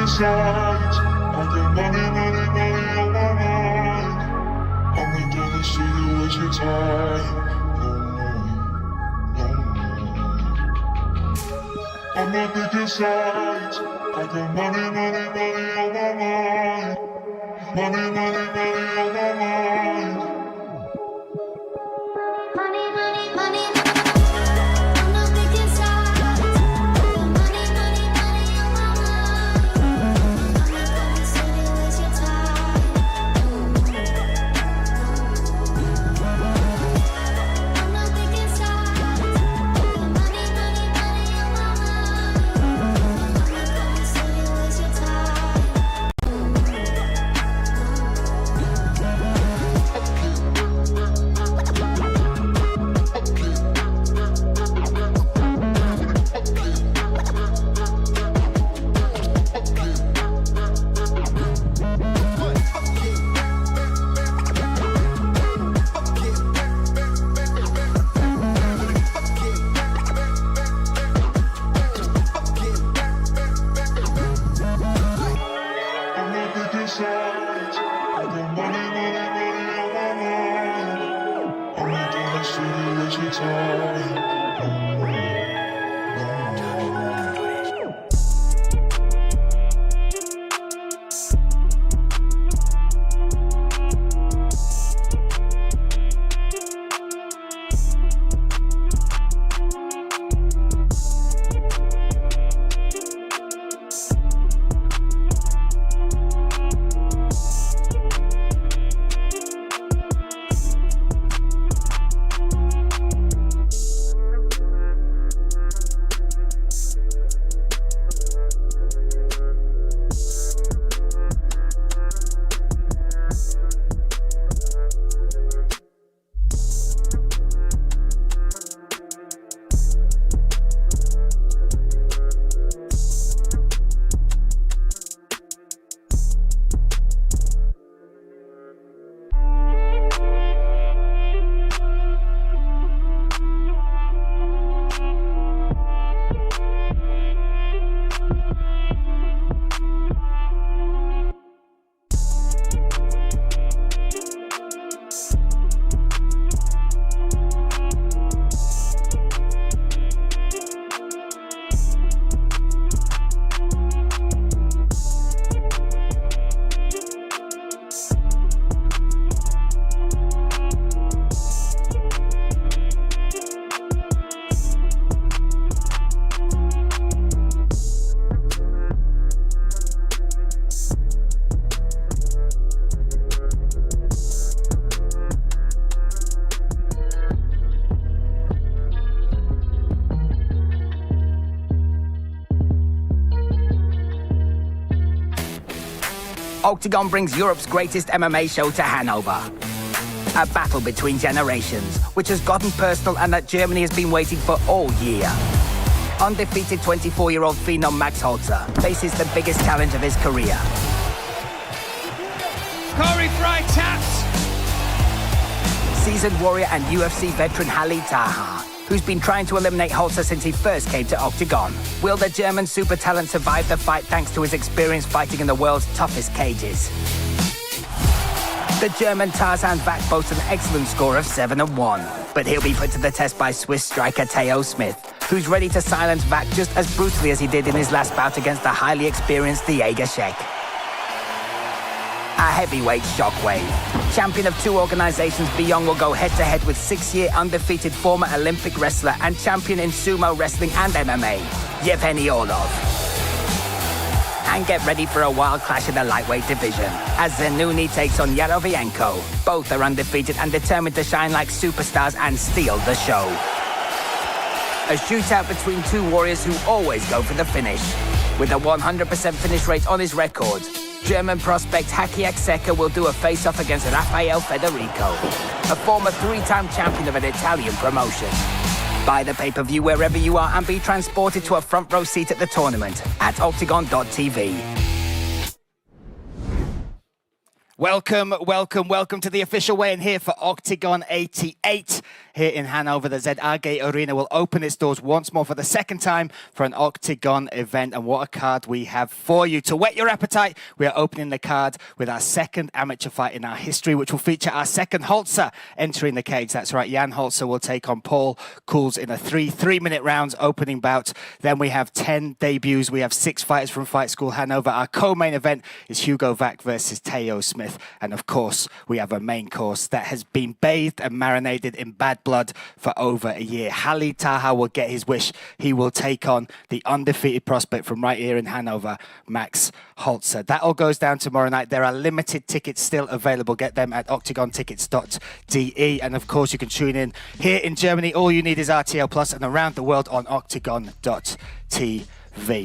sides. I got money, money, money on my mind. I'm not gonna see you waste your time. No, no, no. I'm not picking sides. I got money, money, money on my mind. Money, money, money on my mind. Money, money, money. I'm not picking sides. Money, money, money on my mind. I'm not gonna sit and waste your time. I'm not picking sides. Money, money, money on my mind. I'm not gonna sit and waste your time. I'm not picking sides. I got money, money, money on my mind. I'm not gonna see you waste your time. No, no, no. OKTAGON brings Europe's greatest MMA show to Hannover. A battle between generations, which has gotten personal and that Germany has been waiting for all year. Undefeated 24-year-old phenom Max HOLZER faces the biggest challenge of his career. Corey Fry taps. Seasoned warrior and UFC veteran TAHA, who's been trying to eliminate HOLZER since he first came to OKTAGON. Will the German super talent survive the fight thanks to his experience fighting in the world's toughest cages? The German Tarzan back boasts an excellent score of 7-1, but he'll be put to the test by Swiss striker Theo Smith, who's ready to silence Vac just as brutally as he did in his last bout against the highly experienced Diego Sheck. A heavyweight shockwave. Champion of two organizations, Beyond will go head-to-head with 6-year undefeated former Olympic wrestler and champion in sumo wrestling and MMA, Yevgeny Orlov. And get ready for a wild clash in the lightweight division, as Zanuni takes on Yarovienko. Both are undefeated and determined to shine like superstars and steal the show. A shootout between two warriors who always go for the finish. With a 100% finish rate on his record, German prospect Hakiak Seka will do a face-off against Rafael Federico, a former 3-time champion of an Italian promotion. Buy the pay-per-view wherever you are and be transported to a front row seat at the tournament at octagon.tv. Welcome to the official weigh-in here for Octagon 88 here in Hannover. The ZAG Arena will open its doors once more for the second time for an Octagon event. And what a card we have for you. To whet your appetite, we are opening the card with our second amateur fight in our history, which will feature our second HOLZER entering the cage. That's right, Jan HOLZER will take on Paul Kuhls in a three-minute rounds opening bout. Then we have 10 debuts. We have 6 fighters from Fight School Hannover. Our co-main event is Hugo Vac versus Teo Smith. And of course, we have a main course that has been bathed and marinated in bad blood for over a year. TAHA will get his wish. He will take on the undefeated prospect from right here in Hannover, Max HOLZER. That all goes down tomorrow night. There are limited tickets still available. Get them at octagontickets.de. And of course, you can tune in here in Germany. All you need is RTL Plus, and around the world on octagon.tv.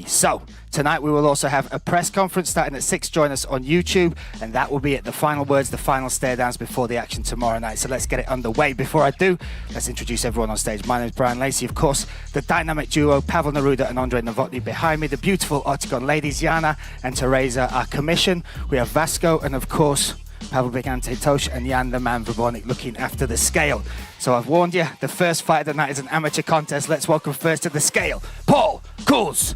So tonight we will also have a press conference starting at 6. Join us on YouTube, and that will be it. The final words, the final stare downs before the action tomorrow night. So let's get it underway. Before I do, let's introduce everyone on stage. My name is Brian Lacey. Of course, the dynamic duo Pavel Neruda and Andrei Novotny behind me. The beautiful Octagon ladies Jana and Teresa, our commission. We have Vasco and of course Pavel Bigante Tosh and Jan the Man Vrbonik looking after the scale. So I've warned you, the first fight of the night is an amateur contest. Let's welcome first to the scale, Paul Kuhls.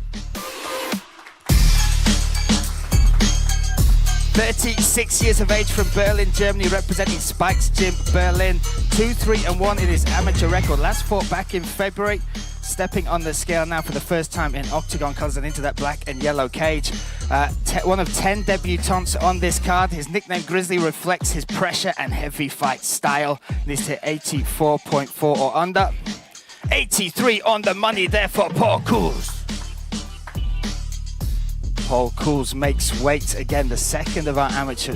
36 years of age from Berlin, Germany, representing Spike's Gym Berlin. 2-3-1 in his amateur record. Last fought back in February. Stepping on the scale now for the first time in Octagon colours and into that black and yellow cage. One of 10 debutants on this card. His nickname Grizzly reflects his pressure and heavy fight style. Needs to hit 84.4 or under. 83 on the money there for Paul Kuhls. Paul Kuhls makes weight again, the second ever amateur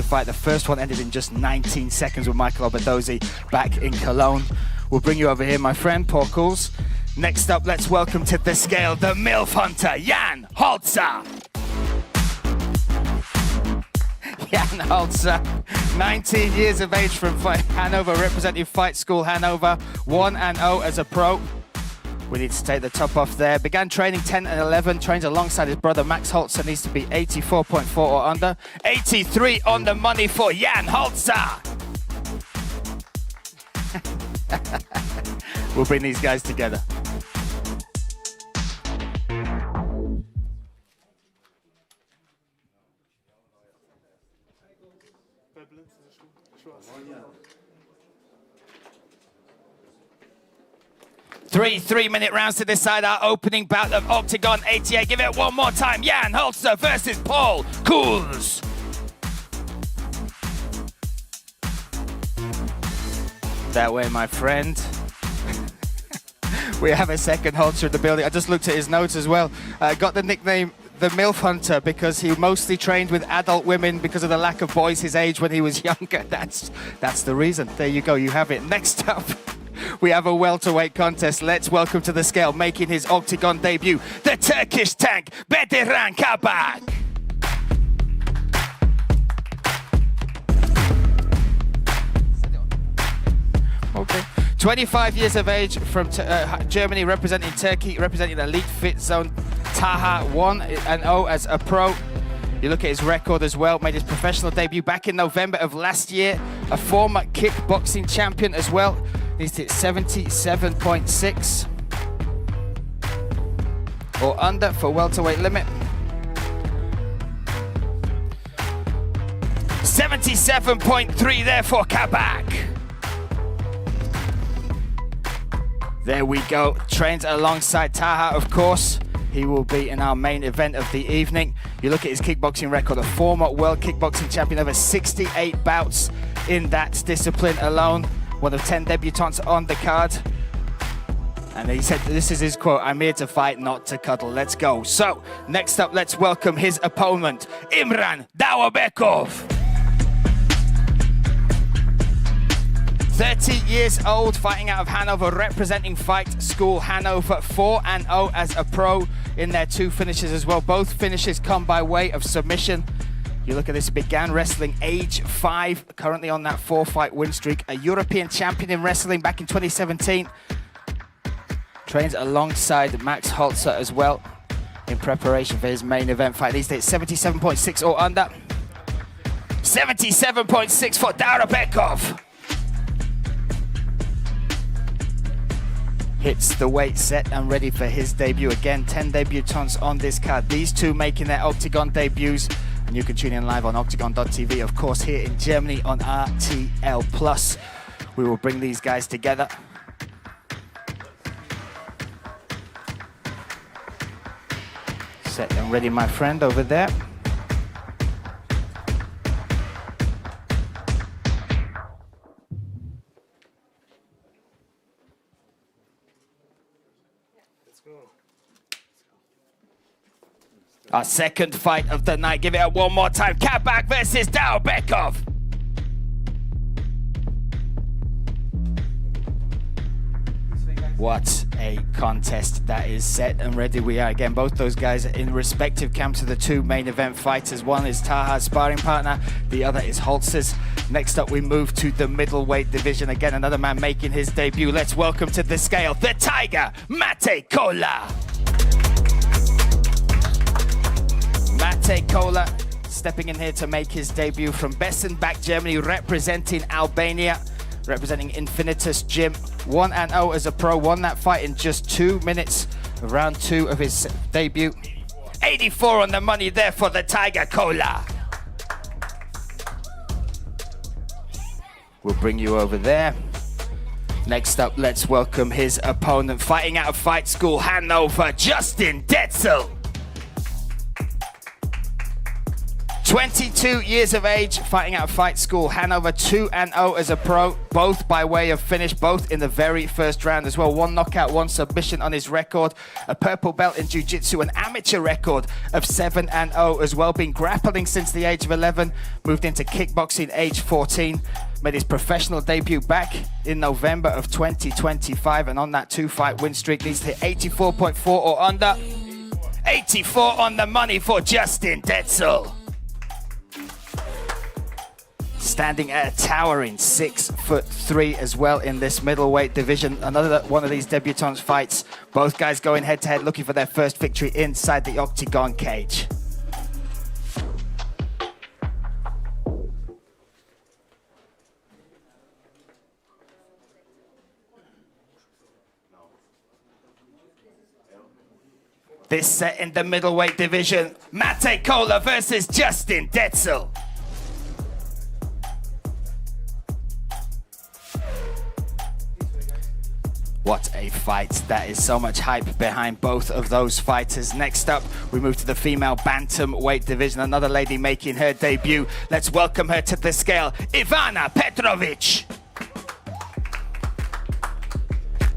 fight. The first one ended in just 19 seconds with Michael Oberdozi back in Cologne. We'll bring you over here, my friend, Paul Kuhls. Next up, let's welcome to the scale, the MILF hunter, Jan HOLZER. Jan HOLZER, 19 years of age from Hannover, representing Fight School Hannover, 1-0 as a pro. We need to take the top off there. Began training 10 and 11, trains alongside his brother Max HOLZER, needs to be 84.4 or under. 83 on the money for Jan HOLZER. We'll bring these guys together. Three-minute rounds to decide our opening bout of Octagon 88. Give it one more time. Jan HOLZER versus Paul Kuhls. That way, my friend. We have a second HOLZER in the building. I just looked at his notes as well. Got the nickname the MILF Hunter because he mostly trained with adult women because of the lack of boys his age when he was younger. That's the reason. There you go. You have it. Next up, we have a welterweight contest. Let's welcome to the scale, making his Octagon debut, the Turkish tank, Bediran Kabak. Okay. 25 years of age from Germany, representing Turkey, representing the Elite Fit Zone, TAHA, 1-0 as a pro. You look at his record as well, made his professional debut back in November of last year. A former kickboxing champion as well. He's hit 77.6 or under for welterweight limit. 77.3 there for Kabak. There we go. Trains alongside TAHA, of course. He will be in our main event of the evening. You look at his kickboxing record, a former world kickboxing champion, over 68 bouts in that discipline alone. One of 10 debutants on the card. And he said, this is his quote, "I'm here to fight, not to cuddle." Let's go. So, next up, let's welcome his opponent, Imran Dawabekov. 30 years old, fighting out of Hannover, representing Fight School Hannover, 4-0 as a pro in their 2 finishes as well. Both finishes come by way of submission. You look at this, began wrestling age 5, currently on that 4-fight win streak. A European champion in wrestling back in 2017. Trains alongside Max HOLZER as well in preparation for his main event fight. These days, 77.6 or under. 77.6 for Darabekov. Hits the weight, set and ready for his debut. Again, 10 debutants on this card. These two making their Octagon debuts. And you can tune in live on octagon.tv, of course, here in Germany on RTL+. We will bring these guys together. Set and ready, my friend, over there. Our second fight of the night. Give it up one more time. Kabak versus Darabekov. What a contest that is. Set and ready we are. Again, both those guys are in respective camps of the two main event fighters. One is TAHA's sparring partner, the other is HOLZER's. Next up, we move to the middleweight division. Again, another man making his debut. Let's welcome to the scale, the Tiger, Mate Kola. Mate Kola stepping in here to make his debut from Bessenbach, Germany, representing Albania, representing Infinitus Gym. 1-0 as a pro, won that fight in just 2 minutes, round 2 of his debut. 84 on the money there for the Tiger Kola. We'll bring you over there. Next up, let's welcome his opponent, fighting out of Fight School Hannover, Justin Detzel. 22 years of age, fighting out of Fight School Hannover, 2-0 as a pro, both by way of finish, both in the very first round as well. 1 knockout, 1 submission on his record, a purple belt in jiu-jitsu, an amateur record of 7-0 as well, been grappling since the age of 11, moved into kickboxing age 14, made his professional debut back in November of 2025, and on that 2-fight win streak, needs to hit 84.4 or under. 84 on the money for Justin Detzel. Standing at a towering 6'3" as well in this middleweight division. Another one of these debutants fights. Both guys going head to head, looking for their first victory inside the octagon cage. This set in the middleweight division, Mate Kola versus Justin Detzel. What a fight. That is so much hype behind both of those fighters. Next up, we move to the female bantamweight division. Another lady making her debut. Let's welcome her to the scale, Ivana Petrovic.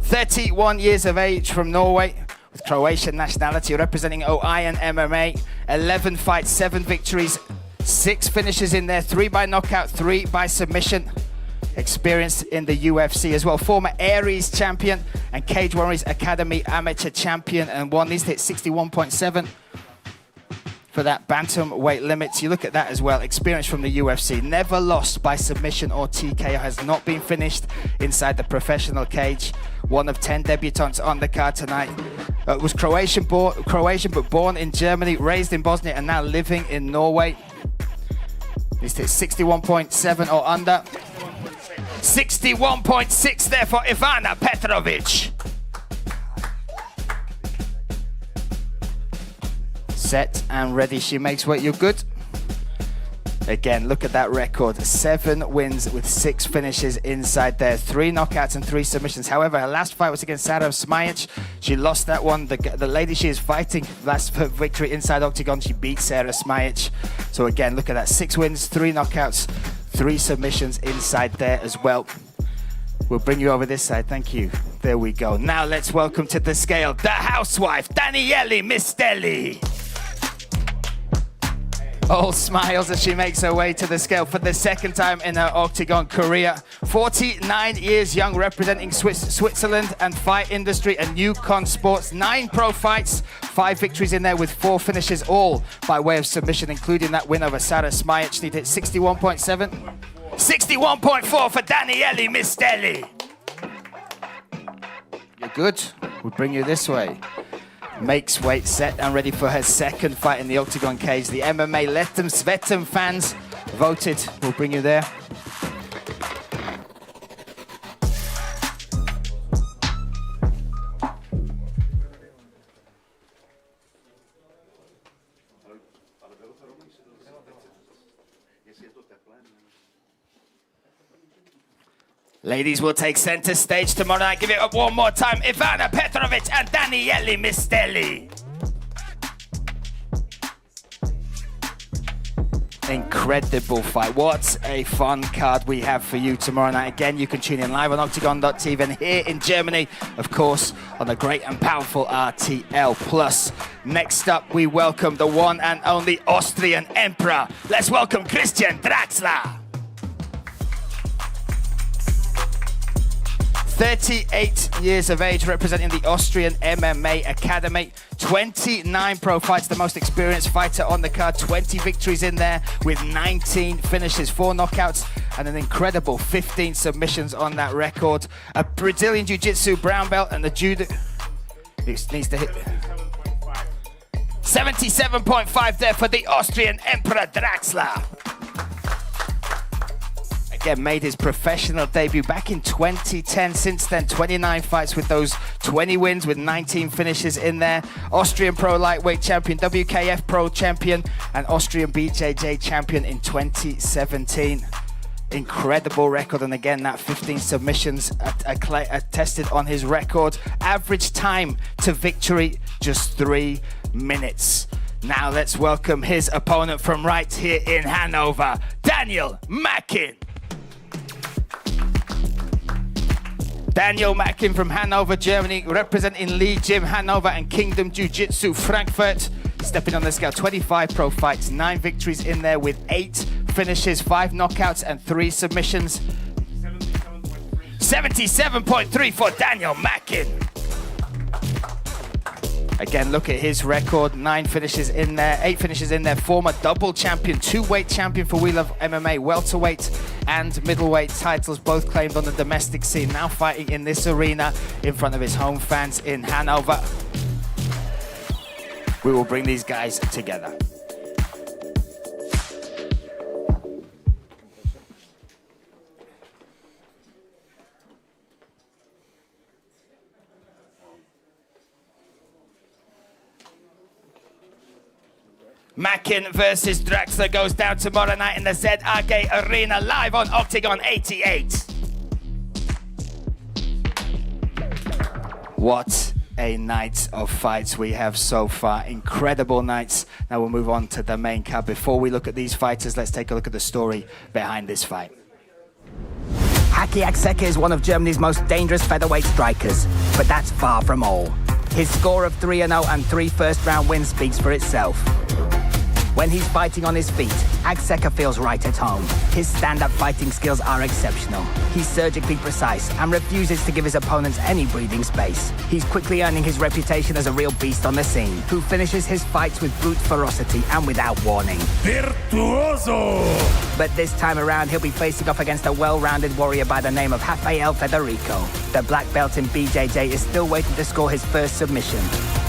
31 years of age from Norway, with Croatian nationality, representing OIN MMA. 11 fights, 7 victories, 6 finishes in there, 3 by knockout, 3 by submission. Experienced in the UFC as well. Former Aries champion and Cage Warriors Academy amateur champion, and won. These hit 61.7 for that bantamweight limits. You look at that as well. Experience from the UFC. Never lost by submission or TKO. Has not been finished inside the professional cage. One of 10 debutants on the card tonight. Was Croatian but born in Germany, raised in Bosnia, and now living in Norway. These hit 61.7 or under. 61.6 there for Ivana Petrovic. Set and ready, she makes weight. You're good. Again, look at that record. 7 wins with 6 finishes inside there. 3 knockouts and 3 submissions. However, her last fight was against Sarah Smajic. She lost that one. The lady she is fighting, last victory inside octagon, she beat Sarah Smajic. So again, look at that. 6 wins, 3 knockouts, 3 submissions inside there as well. We'll bring you over this side. Thank you. There we go. Now let's welcome to the scale, the housewife, Daniele Mistelli. All smiles as she makes her way to the scale for the second time in her octagon career. 49 years young, representing Switzerland and fight industry and Yukon Sports. 9 pro fights, 5 victories in there with 4 finishes, all by way of submission, including that win over Sarah Smajic. She hit 61.7. 61.4 for Daniele Mistelli. You're good. We'll bring you this way. Makes weight, set and ready for her second fight in the octagon cage. The MMA Let Them Svet Them fans voted will bring you there. Ladies will take center stage tomorrow night. Give it up one more time. Ivana Petrovic and Daniele Mistelli. Incredible fight. What a fun card we have for you tomorrow night. Again, you can tune in live on OKTAGON.tv and here in Germany, of course, on the great and powerful RTL Plus. Next up, we welcome the one and only Austrian Emperor. Let's welcome Christian Draxler. 38 years of age, representing the Austrian MMA Academy. 29 pro fights, the most experienced fighter on the card. 20 victories in there with 19 finishes, 4 knockouts, and an incredible 15 submissions on that record. A Brazilian Jiu-Jitsu brown belt and the judo... This needs to hit... 77.5 there for the Austrian Emperor Draxler. Again, made his professional debut back in 2010. Since then, 29 fights with those 20 wins with 19 finishes in there. Austrian Pro Lightweight Champion, WKF Pro Champion, and Austrian BJJ Champion in 2017. Incredible record, and again, that 15 submissions attested on his record. Average time to victory, just 3 minutes. Now let's welcome his opponent from right here in Hanover, Daniel Mackin. Daniel Mackin from Hannover, Germany, representing Lee Gym Hannover and Kingdom Jiu-Jitsu Frankfurt. Stepping on the scale, 25 pro fights, 9 victories in there with 8 finishes, 5 knockouts and 3 submissions. 77.3 for Daniel Mackin. Again, look at his record, 9 finishes in there, 8 finishes in there. Former double champion, 2-weight champion for We Love MMA, welterweight and middleweight titles, both claimed on the domestic scene. Now fighting in this arena in front of his home fans in Hanover. We will bring these guys together. Mackin versus Draxler goes down tomorrow night in the ZAG Arena, live on OKTAGON 88. What a night of fights we have so far. Incredible nights. Now we'll move on to the main card. Before we look at these fighters, let's take a look at the story behind this fight. Haki Akseka is one of Germany's most dangerous featherweight strikers, but that's far from all. His score of 3-0 and 3 first-round wins speaks for itself. When he's fighting on his feet, Akseka feels right at home. His stand-up fighting skills are exceptional. He's surgically precise and refuses to give his opponents any breathing space. He's quickly earning his reputation as a real beast on the scene, who finishes his fights with brute ferocity and without warning. Virtuoso! But this time around, he'll be facing off against a well-rounded warrior by the name of Rafael Federico. The black belt in BJJ is still waiting to score his first submission.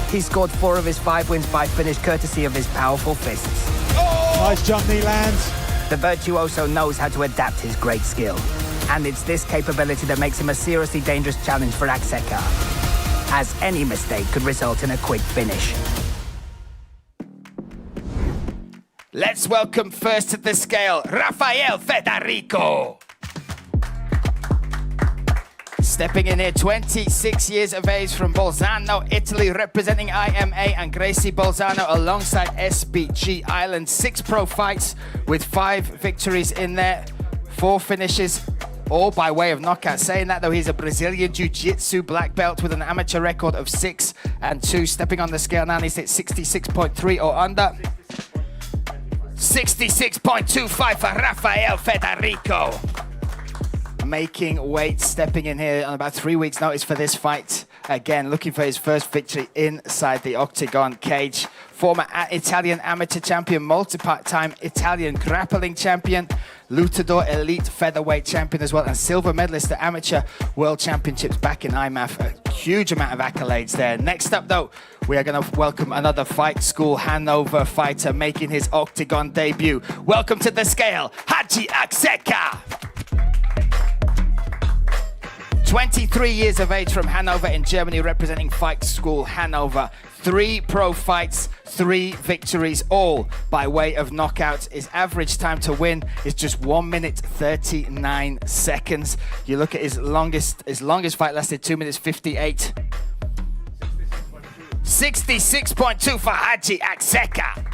He scored 4 of his 5 wins by finish, courtesy of his powerful fists. Oh! Nice jump knee lands. The virtuoso knows how to adapt his great skill. And it's this capability that makes him a seriously dangerous challenge for Akseka, as any mistake could result in a quick finish. Let's welcome first to the scale, Rafael Federico. Stepping in here, 26 years of age from Bolzano, Italy, representing IMA and Gracie Bolzano alongside SBG Ireland. 6 pro fights with 5 victories in there, 4 finishes, all by way of knockout. Saying that though, he's a Brazilian Jiu-Jitsu black belt with an amateur record of 6-2. Stepping on the scale now, he's hit 66.3 or under. 66.25 for Rafael Federico. Making weight, stepping in here on about 3 weeks' notice for this fight. Again, looking for his first victory inside the octagon cage. Former Italian amateur champion, multi-time Italian grappling champion, Luchador Elite featherweight champion as well, and silver medalist at amateur world championships back in IMAF. A huge amount of accolades there. Next up though, we are going to welcome another Fight School Hanover fighter making his Octagon debut. Welcome to the scale, Haji Akseka. 23 years of age from Hanover in Germany, representing Fight School Hanover. 3 pro fights, 3 victories, all by way of knockout. His average time to win is just 1 minute 39 seconds. You look at his longest fight lasted 2 minutes 58. 66.2 for Haji Akseka.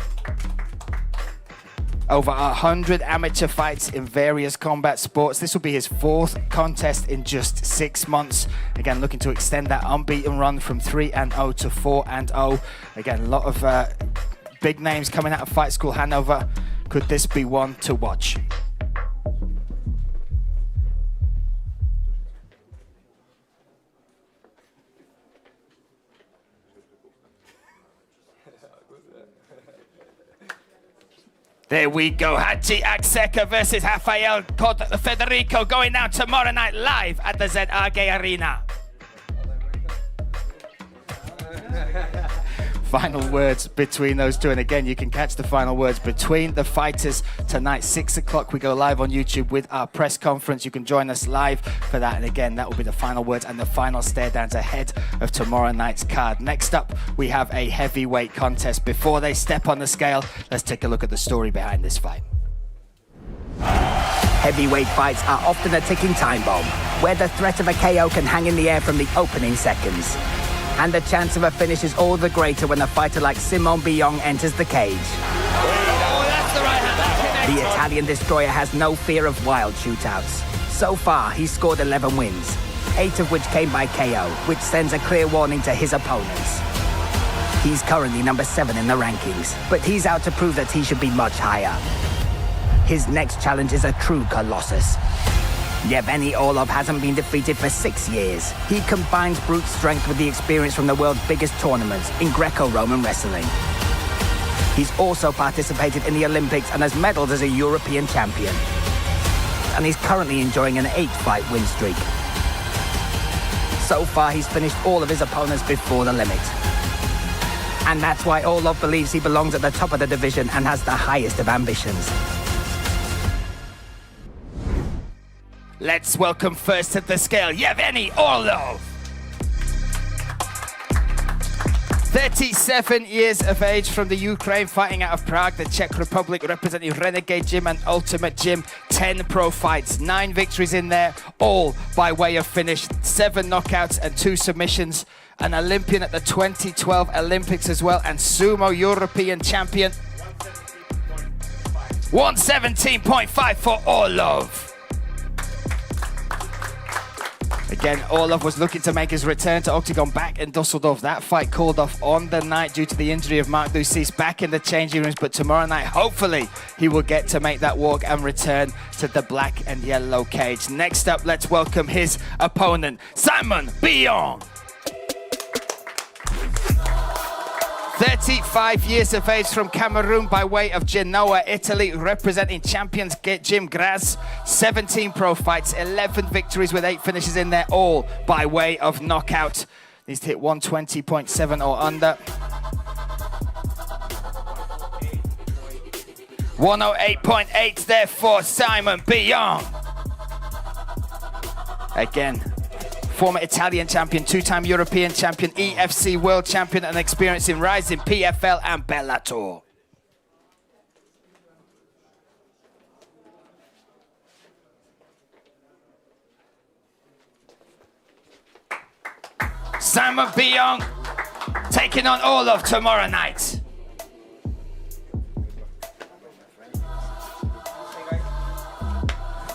Over 100 amateur fights in various combat sports. This will be his 4th contest in just 6 months. Again, looking to extend that unbeaten run from 3-0 to 4-0. Again, a lot of big names coming out of Fight School Hanover. Could this be one to watch? There we go, Haji Akseka versus Rafael Federico, going down tomorrow night live at the ZAG Arena. Final words between those two, and again, you can catch the final words between the fighters tonight, 6 o'clock. We go live on YouTube with our press conference. You can join us live for that, and again, that will be the final words and the final stare downs ahead of tomorrow night's card. Next up, we have a heavyweight contest. Before they step on the scale, let's take a look at the story behind this fight. Heavyweight fights are often a ticking time bomb, where the threat of a KO can hang in the air from the opening seconds. And the chance of a finish is all the greater when a fighter like Simon Bion enters the cage. Oh, that's the right hand. The Italian destroyer has no fear of wild shootouts. So far, he's scored 11 wins, 8 of which came by KO, which sends a clear warning to his opponents. He's currently number 7 in the rankings, but he's out to prove that he should be much higher. His next challenge is a true colossus. Yevgeny Orlov hasn't been defeated for 6 years. He combines brute strength with the experience from the world's biggest tournaments in Greco-Roman wrestling. He's also participated in the Olympics and has medaled as a European champion. And he's currently enjoying an 8-fight win streak. So far, he's finished all of his opponents before the limit. And that's why Orlov believes he belongs at the top of the division and has the highest of ambitions. Let's welcome first to the scale, Yevgeny Orlov. 37 years of age from the Ukraine, fighting out of Prague, the Czech Republic, representing Renegade Gym and Ultimate Gym. 10 pro fights, 9 victories in there, all by way of finish. 7 knockouts and 2 submissions. An Olympian at the 2012 Olympics as well, and Sumo European champion. 117.5 for Orlov. Again, Orlov was looking to make his return to Octagon back in Dusseldorf. That fight called off on the night due to the injury of Mark Lucis back in the changing rooms. But tomorrow night, hopefully, he will get to make that walk and return to the black and yellow cage. Next up, let's welcome his opponent, Simon Bion. 35 years of age from Cameroon by way of Genoa, Italy, representing champions Gym Graz. 17 pro fights, 11 victories with 8 finishes in there, all by way of knockout. Needs to hit 120.7 or under. 108.8 there for Simon Bion. Again, former Italian champion, 2-time European champion, EFC world champion, and experience in rising PFL and Bellator. Simon Bion taking on Orlov tomorrow night.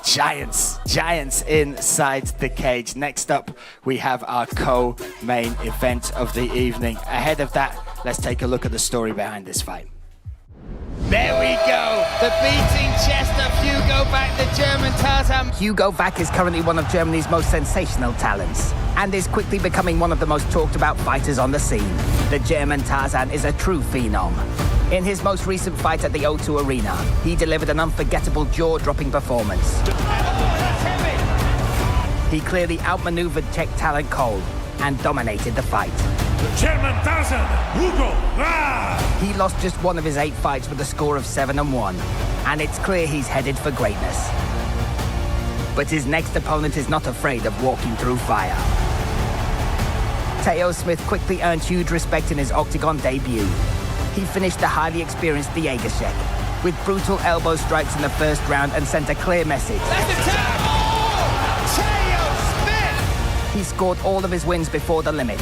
Giants inside the cage. Next up, we have our co-main event of the evening. Ahead of that, let's take a look at the story behind this fight. There we go, the beating chest of Hugo Vac, the German Tarzan. Hugo Vac is currently one of Germany's most sensational talents and is quickly becoming one of the most talked about fighters on the scene. The German Tarzan is a true phenom. In his most recent fight at the O2 Arena, he delivered an unforgettable jaw-dropping performance. He clearly outmaneuvered Czech talent Cole and dominated the fight. the German Tarzan, Hugo. He lost just one of his 8 fights with a score of 7-1, and it's clear he's headed for greatness. But his next opponent is not afraid of walking through fire. Teo Smith quickly earned huge respect in his octagon debut. He finished the highly experienced Diegashek with brutal elbow strikes in the first round and sent a clear message. He scored all of his wins before the limit.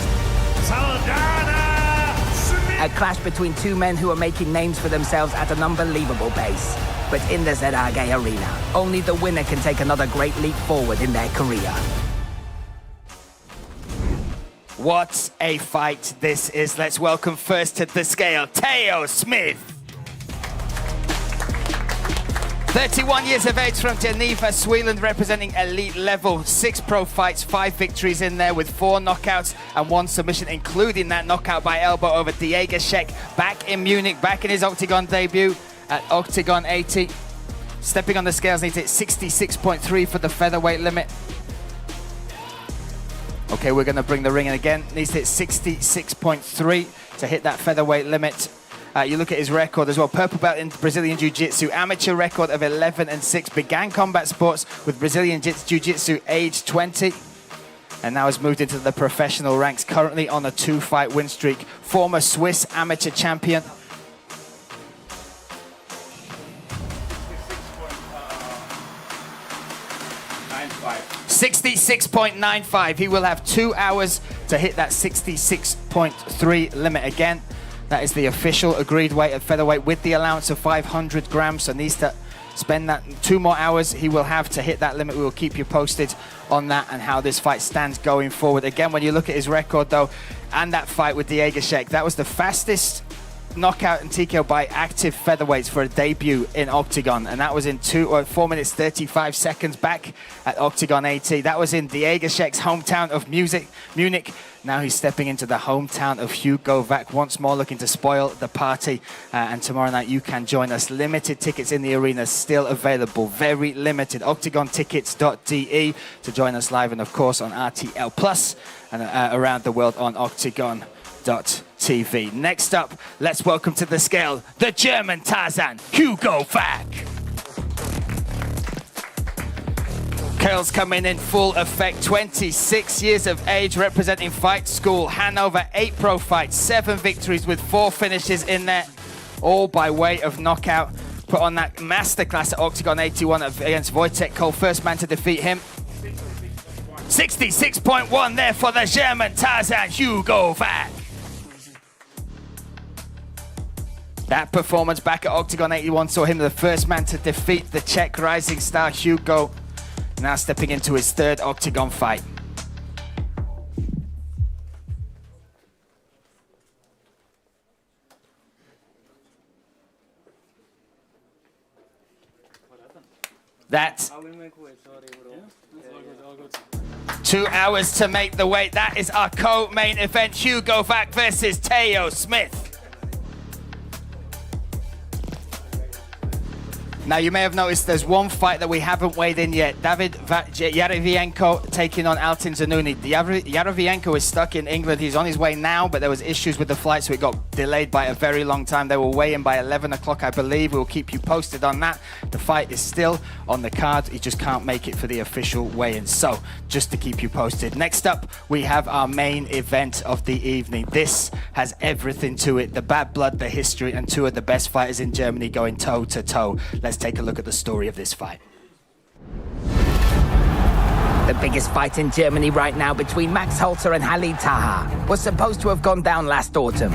A clash between two men who are making names for themselves at an unbelievable pace. But in the ZAG arena, only the winner can take another great leap forward in their career. What a fight this is. Let's welcome first to the scale, Teo Smith. 31 years of age from Geneva, Sweden, representing elite level. 6 pro fights, 5 victories in there with 4 knockouts and 1 submission, including that knockout by elbow over Diegashek. Back in Munich, back in his octagon debut at Octagon 80. Stepping on the scales, needs it 66.3 for the featherweight limit. Okay, we're going to bring the ring in again. Needs to hit 66.3 to hit that featherweight limit. You look at his record as well. Purple belt in Brazilian Jiu-Jitsu. Amateur record of 11-6. Began combat sports with Brazilian Jiu-Jitsu age 20. And now has moved into the professional ranks. Currently on a 2-fight win streak. Former Swiss amateur champion. 66.95. He will have 2 hours to hit that 66.3 limit again. That is the official agreed weight at featherweight with the allowance of 500 grams. So needs to spend that 2 more hours he will have to hit that limit. We will keep you posted on that and how this fight stands going forward. Again, when you look at his record though, and that fight with Diegashek, that was the fastest knockout and TKO by active featherweights for a debut in Octagon, and that was in 4 minutes 35 seconds back at Octagon 80. That was in Diegashek's hometown of Munich. Now he's stepping into the hometown of Hugo Vac, once more looking to spoil the party. And tomorrow night you can join us. Limited tickets in the arena still available, very limited. OctagonTickets.de to join us live, and of course on RTL Plus and around the world on Octagon.tv. Next up, let's welcome to the scale the German Tarzan, Hugo Vac. Curls coming in full effect, 26 years of age, representing Fight School Hannover, 8 pro fights, 7 victories with 4 finishes in there, all by way of knockout. Put on that masterclass at Octagon 81 against Wojtek Cole, first man to defeat him. 66.1 there for the German Tarzan, Hugo Vac. That performance back at Octagon 81 saw him the first man to defeat the Czech rising star Hugo. Now stepping into his 3rd Octagon fight. That 2 hours to make the weight. That is our co-main event, Hugo Vac versus Teo Smith. Now, you may have noticed there's one fight that we haven't weighed in yet. David Yarovienko taking on Altin Zanuni. Yarovienko is stuck in England. He's on his way now, but there was issues with the flight, so it got delayed by a very long time. They will weigh in by 11 o'clock, I believe. We'll keep you posted on that. The fight is still on the card. He just can't make it for the official weigh-in. So, just to keep you posted. Next up, we have our main event of the evening. This has everything to it. The bad blood, the history, and 2 of the best fighters in Germany going toe-to-toe. Let's take a look at the story of this fight. The biggest fight in Germany right now between Max Holzer and Khalid Taha was supposed to have gone down last autumn.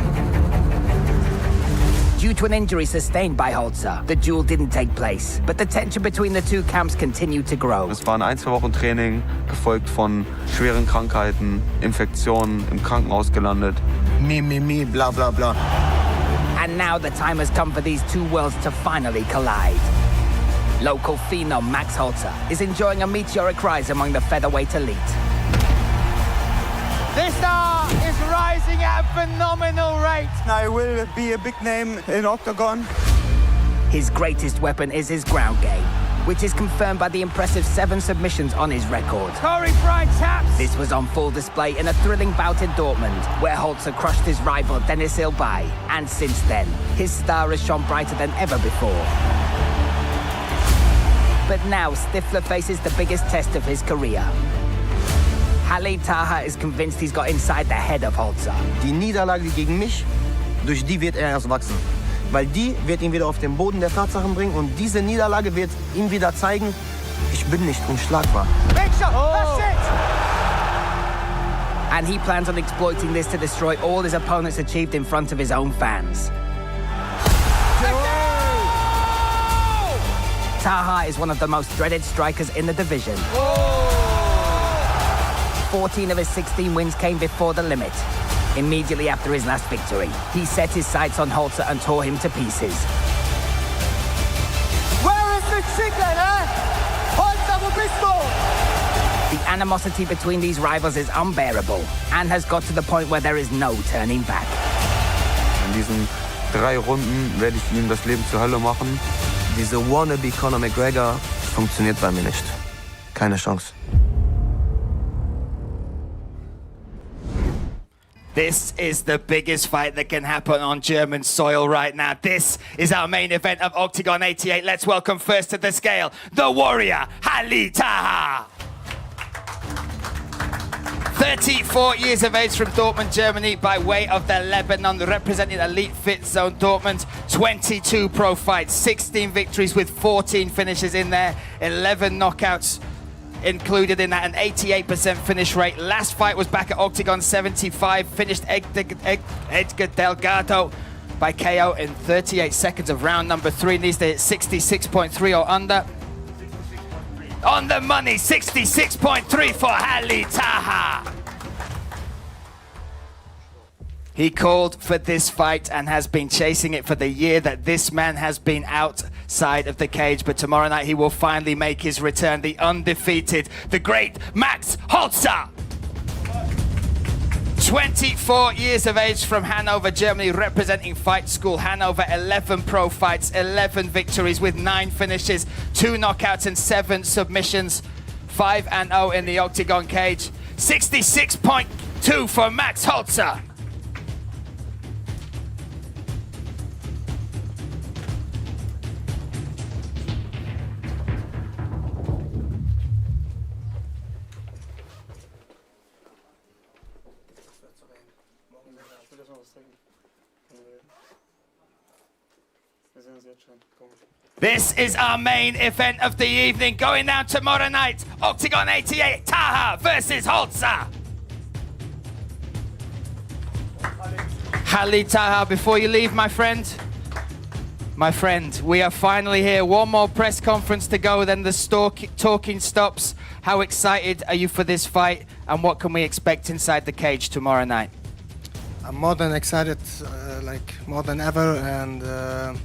Due to an injury sustained by Holzer, the duel didn't take place, but the tension between the 2 camps continued to grow. Es waren 1-2 Wochen Training, gefolgt von schweren Krankheiten, Infektionen, im Krankenhaus gelandet. Me, blah, blah, blah. And now the time has come for these 2 worlds to finally collide. Local phenom Max Holzer is enjoying a meteoric rise among the featherweight elite. This star is rising at a phenomenal rate. I will be a big name in Octagon. His greatest weapon is his ground game. which is confirmed by the impressive 7 submissions on his record. Corey Fry taps. This was on full display in a thrilling bout in Dortmund, where HOLZER crushed his rival Dennis Ilbay. And since then, his star has shone brighter than ever before. But now, Stifler faces the biggest test of his career. TAHA is convinced he's got inside the head of HOLZER. Die Niederlage gegen mich, durch die wird er erst wachsen. Weil die wird ihn wieder auf den Boden der Tatsachen bringen und diese Niederlage wird ihm wieder zeigen, ich bin nicht unschlagbar. Big shot. That's it. And he plans on exploiting this to destroy all his opponents achieved in front of his own fans. TAHA is one of the most dreaded strikers in the division. 14 of his 16 wins came before the limit. Immediately after his last victory, he set his sights on HOLZER and tore him to pieces. Where is the chicken, eh? HOLZER, wo bist du? The animosity between these rivals is unbearable and has got to the point where there is no turning back. In diesen 3 Runden werde ich ihm das Leben zur Hölle machen. Diese wannabe Conor McGregor funktioniert bei mir nicht. Keine Chance. This is the biggest fight that can happen on German soil right now. This is our main event of Octagon 88. Let's welcome first to the scale, the warrior, TAHA. 34 years of age from Dortmund, Germany, by way of the Lebanon, representing Elite Fit Zone Dortmund. 22 pro fights, 16 victories with 14 finishes in there, 11 knockouts included in that, an 88% finish rate. Last fight was back at Octagon 75, finished Edgar Delgado by KO in 38 seconds of round number 3. Needs to hit 66.3 or under. On the money, 66.3 for TAHA. He called for this fight and has been chasing it for the year that this man has been outside of the cage. But tomorrow night he will finally make his return. The undefeated, the great Max HOLZER. 24 years of age from Hannover, Germany, representing Fight School Hannover. 11 pro fights, 11 victories with 9 finishes, 2 knockouts and 7 submissions. 5-0 in the Octagon cage. 66.2 for Max HOLZER. This is our main event of the evening, going down tomorrow night. Octagon 88, TAHA versus HOLZER. TAHA, before you leave, my friend, we are finally here. One more press conference to go, then the talking stops. How excited are you for this fight, and what can we expect inside the cage tomorrow night? I'm more than excited, like more than ever, and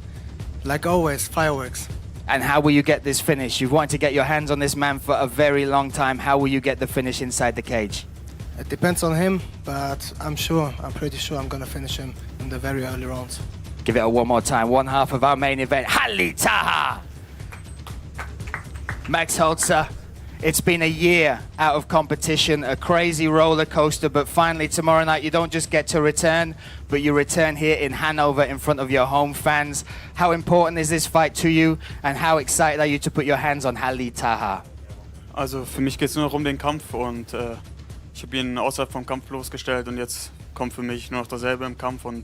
like always, fireworks. And how will you get this finish? You've wanted to get your hands on this man for a very long time. How will you get the finish inside the cage? It depends on him, but I'm pretty sure I'm gonna finish him in the very early rounds. Give it a one more time. One half of our main event, TAHA. Max HOLZER, it's been a year out of competition, a crazy roller coaster, but finally tomorrow night you don't just get to return, but you return here in Hanover in front of your home fans. How important is this fight to you, and how excited are you to put your hands on TAHA? Also für mich geht es nur noch um den Kampf und ich habe ihn außerhalb vom Kampf bloßgestellt und jetzt kommt für mich nur noch dasselbe im Kampf und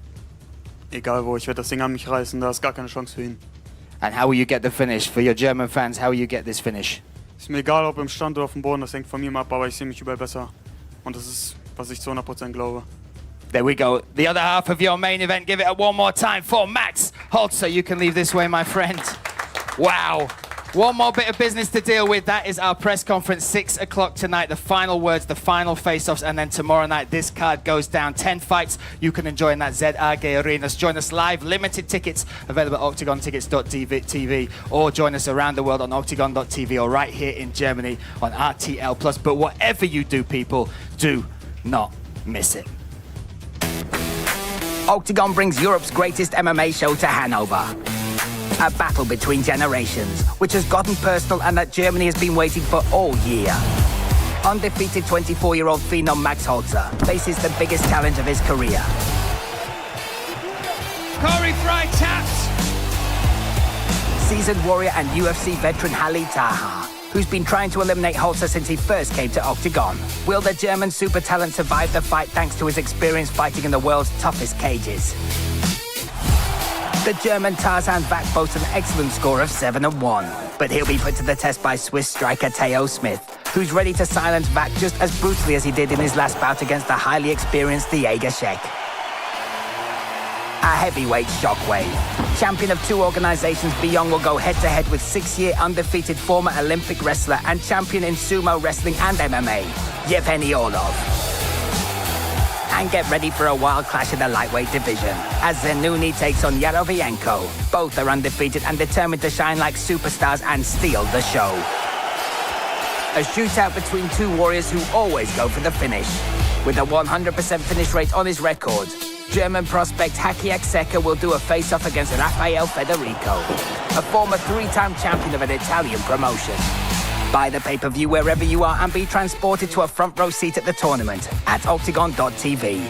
egal wo, ich werde das Ding an mich reißen, da ist gar keine Chance für ihn. And how will you get the finish? For your German fans, how will you get this finish? Ist mir egal, ob im Stand oder auf dem Boden, das hängt von mir ab, aber ich sehe mich überall besser und das ist, was ich zu 100% glaube. There we go. The other half of your main event. Give it a one more time for Max HOLZER. You can leave this way, my friend. Wow. One more bit of business to deal with. That is our press conference, 6 o'clock tonight. The final words, the final face-offs, and then tomorrow night, this card goes down. 10 fights you can enjoy in that ZAG Arenas. Join us live. Limited tickets available at octagontickets.tv, or join us around the world on octagon.tv or right here in Germany on RTL+. But whatever you do, people, do not miss it. Octagon brings Europe's greatest MMA show to Hanover. A battle between generations, which has gotten personal and that Germany has been waiting for all year. Undefeated 24-year-old phenom Max HOLZER faces the biggest challenge of his career. Corey Fry taps. Seasoned warrior and UFC veteran TAHA, who's been trying to eliminate HOLZER since he first came to OKTAGON. Will the German super talent survive the fight thanks to his experience fighting in the world's toughest cages? The German Tarzan Vac boasts an excellent score of 7-1, but he'll be put to the test by Swiss striker Theo Smith, who's ready to silence Vac just as brutally as he did in his last bout against the highly experienced Jägerschek. A heavyweight shockwave. Champion of 2 organizations, Beyond will go head-to-head with 6-year undefeated former Olympic wrestler and champion in sumo wrestling and MMA, Yevgeny Orlov. And get ready for a wild clash in the lightweight division, as Zenuni takes on Yarovienko. Both are undefeated and determined to shine like superstars and steal the show. A shootout between 2 warriors who always go for the finish. With a 100% finish rate on his record, German prospect Hakiak Seka will do a face-off against Rafael Federico, a former 3-time champion of an Italian promotion. Buy the pay-per-view wherever you are and be transported to a front row seat at the tournament at octagon.tv.